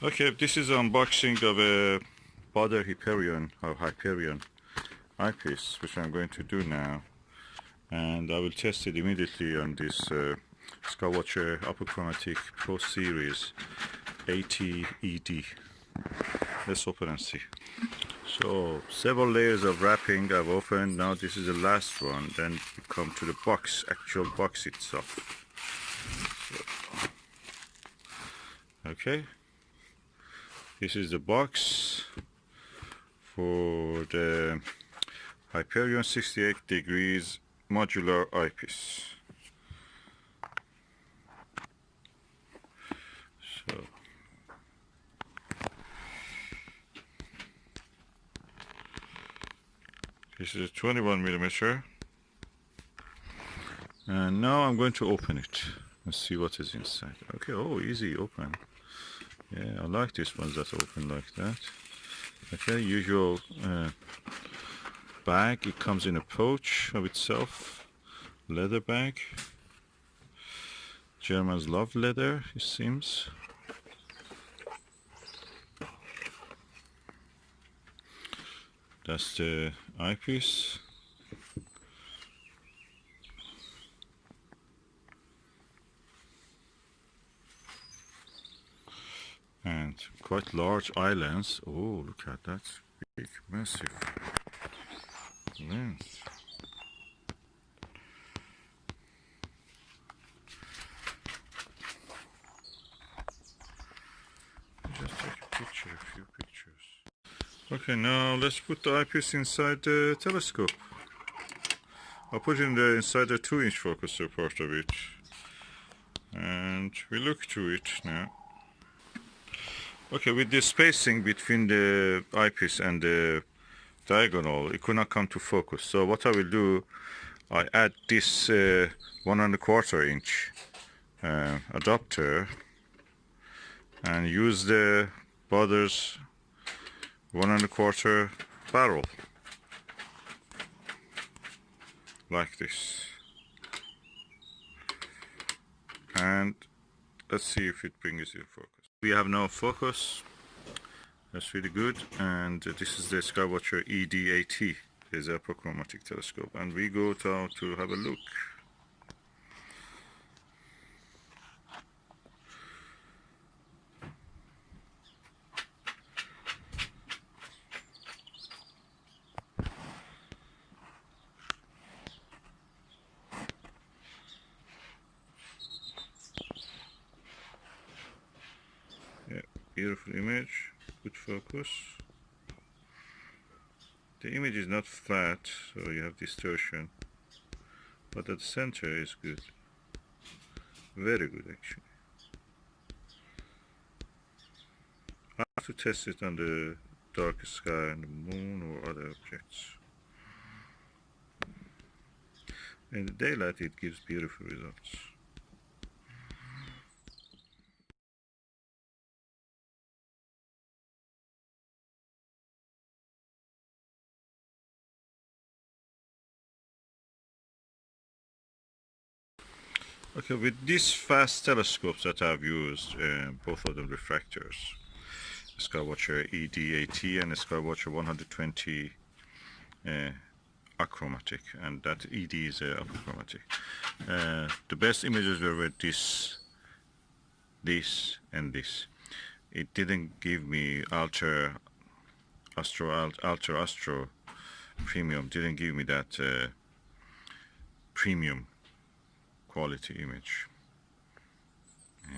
Okay, this is an unboxing of a Baader Hyperion or Hyperion eyepiece, which I'm going to do now, and I will test it immediately on this Skywatcher Apochromatic Pro Series 80 ED. Let's open and see. So several layers of wrapping I've opened. Now this is the last one. Then we come to the box, actual box itself. Okay. This is the box for the Hyperion 68 degrees modular eyepiece. So this is a 21mm, and now I'm going to open it and see what is inside. Okay, oh, easy open. Yeah, I like these ones that open like that. Okay, usual bag. It comes in a pouch of itself, leather bag. Germans love leather, it seems. That's the eyepiece. And quite large eye lens. Oh, look at that big, massive lens. Just take a picture, a few pictures. Okay, now let's put the eyepiece inside the telescope. I'll put in the inside the 2-inch focuser part of it, and we look to it now. Okay, with the spacing between the eyepiece and the diagonal, it could not come to focus. So what I will do, I add this 1¼ inch adapter and use the Baader's 1¼ barrel like this, and let's see if it brings it in focus. We have now focus. That's really good. And this is the Skywatcher ED is a apochromatic telescope, and we go down to have a look. Yeah, beautiful image, good focus. The image is not flat, so you have distortion, but at the center is good. Very good, actually. I have to test it on the dark sky and the moon or other objects. In the daylight it gives beautiful results. Okay, with these fast telescopes that I've used, both of them refractors, Skywatcher ED80 and the Skywatcher 120 achromatic, and that ED is apochromatic. The best images were with this, and this. It didn't give me Altair Astro premium, didn't give me that premium quality image.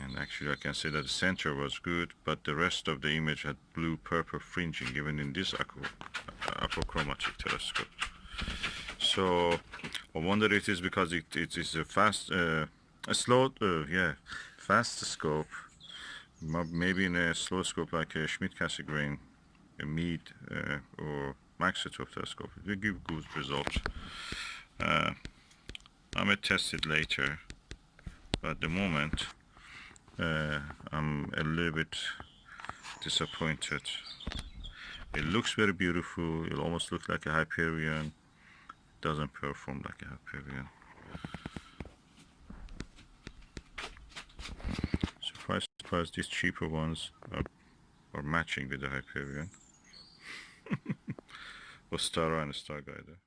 And actually I can say that the center was good, but the rest of the image had blue purple fringing even in this apochromatic telescope. So I wonder it is because it is a fast fast scope, maybe in a slow scope like a Schmidt-Cassegrain, a Meade or Maxitop telescope. It will give good results. I may test it later, but at the moment I'm a little bit disappointed. It looks very beautiful. It almost looks like a Hyperion. It doesn't perform like a Hyperion. Surprise, surprise, these cheaper ones are or matching with the Hyperion. Ostara and Starguider.